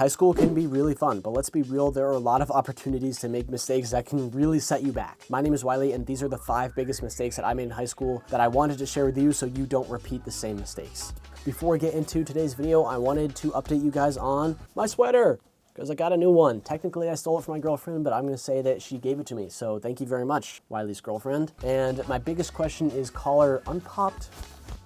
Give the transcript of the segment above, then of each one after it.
High school can be really fun, but let's be real, there are a lot of opportunities to make mistakes that can really set you back. My name is Wiley, and these are the 5 biggest mistakes that I made in high school that I wanted to share with you so you don't repeat the same mistakes. Before we get into today's video, I wanted to update you guys on my sweater, because I got a new one. Technically, I stole it from my girlfriend, but I'm gonna say that she gave it to me. So thank you very much, Wiley's girlfriend. And my biggest question is collar unpopped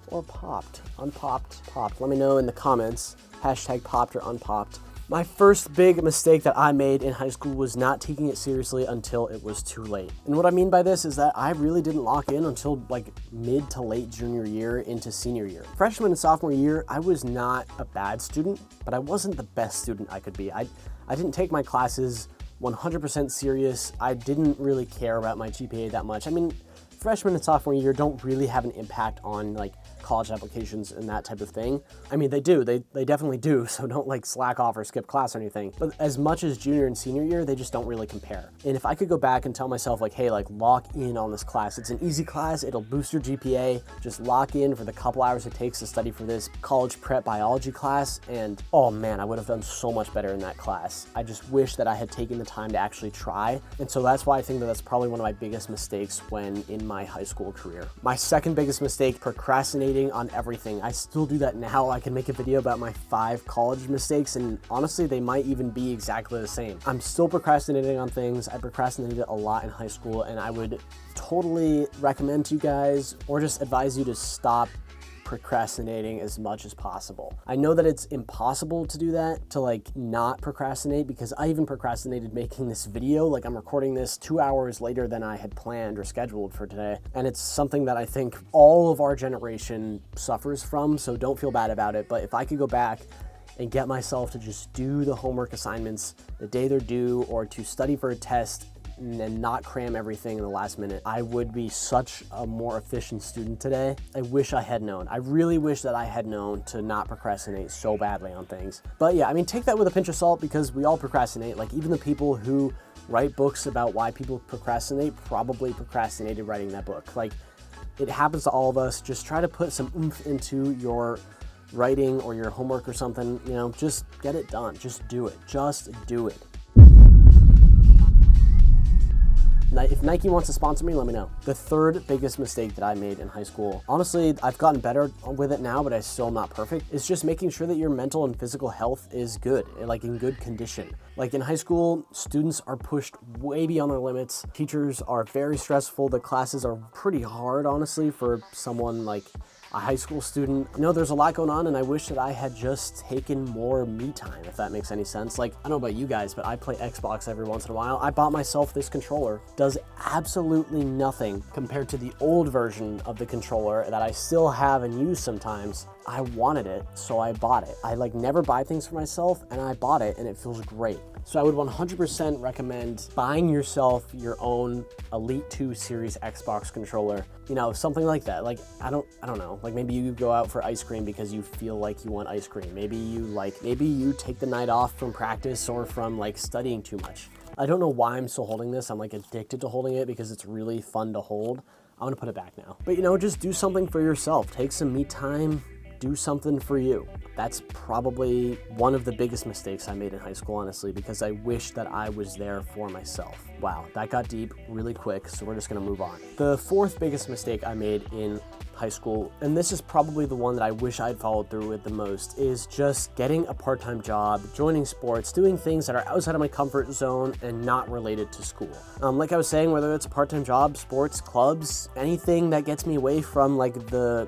or popped? Unpopped, popped. Let me know in the comments, hashtag popped or unpopped. My first big mistake that I made in high school was not taking it seriously until it was too late. And what I mean by this is that I really didn't lock in until like mid to late junior year into senior year. Freshman and sophomore year, I was not a bad student, but I wasn't the best student I could be. I didn't take my classes 100% serious. I didn't really care about my GPA that much. I mean, freshman and sophomore year don't really have an impact on like college applications and that type of thing. I mean, they do, they definitely do, so don't like slack off or skip class or anything. But as much as junior and senior year, they just don't really compare. And if I could go back and tell myself like, hey, like lock in on this class. It's an easy class, it'll boost your GPA. Just lock in for the couple hours it takes to study for this college prep biology class. And oh man, I would have done so much better in that class. I just wish that I had taken the time to actually try. And so that's why I think that that's probably one of my biggest mistakes when in my high school career. My second biggest mistake, procrastinating on everything. I still do that now. I can make a video about my 5 college mistakes, and honestly, they might even be exactly the same. I'm still procrastinating on things. I procrastinated a lot in high school, and I would totally recommend to you guys, or just advise you to stop procrastinating as much as possible. I know that it's impossible to do that, to like not procrastinate, because I even procrastinated making this video. Like I'm recording this 2 hours later than I had planned or scheduled for today. And it's something that I think all of our generation suffers from, so don't feel bad about it. But if I could go back and get myself to just do the homework assignments the day they're due, or to study for a test and not cram everything in the last minute, I would be such a more efficient student today. I wish I had known. I really wish that I had known to not procrastinate so badly on things. But yeah, I mean, take that with a pinch of salt, because we all procrastinate. Like even the people who write books about why people procrastinate probably procrastinated writing that book. Like it happens to all of us. Just try to put some oomph into your writing or your homework or something, you know, just get it done. Just do it. Just do it. If Nike wants to sponsor me, let me know. The third biggest mistake that I made in high school, honestly, I've gotten better with it now, but I'm still not perfect, is just making sure that your mental and physical health is good, like in good condition. Like in high school, students are pushed way beyond their limits. Teachers are very stressful. The classes are pretty hard, honestly, for someone like a high school student. I know there's a lot going on, and I wish that I had just taken more me time, if that makes any sense. Like, I don't know about you guys, but I play Xbox every once in a while. I bought myself this controller. Does absolutely nothing compared to the old version of the controller that I still have and use sometimes. I wanted it, so I bought it. I like never buy things for myself, and I bought it, and it feels great. So I would 100% recommend buying yourself your own Elite 2 Series Xbox controller. You know, something like that. Like, I don't know. Like maybe you go out for ice cream because you feel like you want ice cream. Maybe you take the night off from practice or from like studying too much. I don't know why I'm still holding this. I'm like addicted to holding it because it's really fun to hold. I'm gonna put it back now. But you know, just do something for yourself. Take some me time. Do something for you. That's probably one of the biggest mistakes I made in high school, honestly, because I wish that I was there for myself. Wow, that got deep really quick, so we're just gonna move on. The fourth biggest mistake I made in high school, and this is probably the one that I wish I'd followed through with the most, is just getting a part-time job, joining sports, doing things that are outside of my comfort zone and not related to school. Like I was saying, whether it's a part-time job, sports, clubs, anything that gets me away from like the,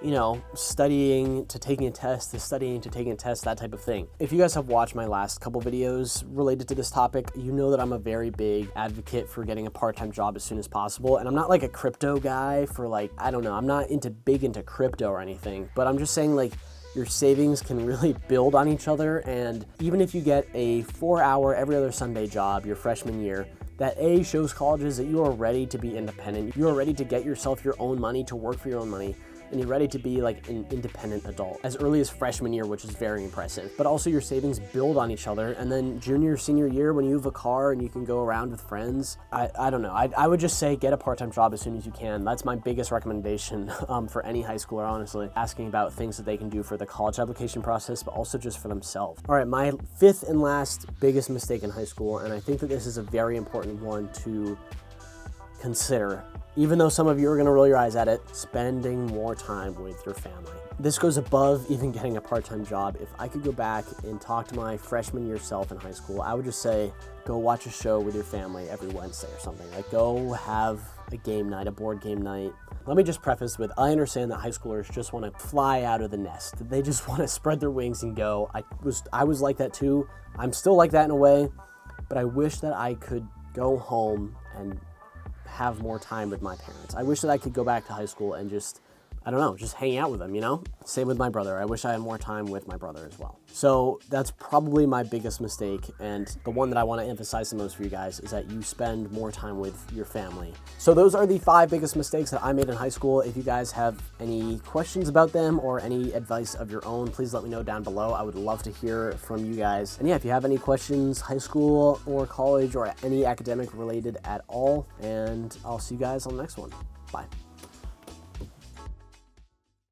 you know, studying to taking a test, to studying to taking a test, that type of thing. If you guys have watched my last couple videos related to this topic, you know that I'm a very big advocate for getting a part-time job as soon as possible. And I'm not like a crypto guy for like, I don't know, I'm not big into crypto or anything, but I'm just saying like your savings can really build on each other. And even if you get a 4-hour every other Sunday job your freshman year, that shows colleges that you are ready to be independent. You are ready to get yourself your own money, to work for your own money. and you're ready to be like an independent adult as early as freshman year, which is very impressive. But also your savings build on each other, and then junior, senior year, when you have a car and you can go around with friends, I don't know. I would just say get a part-time job as soon as you can. That's my biggest recommendation for any high schooler, honestly, asking about things that they can do for the college application process, but also just for themselves. All right, my fifth and last biggest mistake in high school, and I think that this is a very important one to consider, even though some of you are going to roll your eyes at it, spending more time with your family. This goes above even getting a part-time job. If I could go back and talk to my freshman year self in high school, I would just say, go watch a show with your family every Wednesday or something. Like, go have a game night, a board game night. Let me just preface with, I understand that high schoolers just want to fly out of the nest. They just want to spread their wings and go. I was like that too. I'm still like that in a way, but I wish that I could go home and have more time with my parents. I wish that I could go back to high school and just, I don't know, just hang out with them, you know? Same with my brother. I wish I had more time with my brother as well. So that's probably my biggest mistake, and the one that I want to emphasize the most for you guys is that you spend more time with your family. So those are the 5 biggest mistakes that I made in high school. If you guys have any questions about them or any advice of your own, please let me know down below. I would love to hear from you guys. And yeah, if you have any questions, high school or college or any academic related at all, and I'll see you guys on the next one. Bye.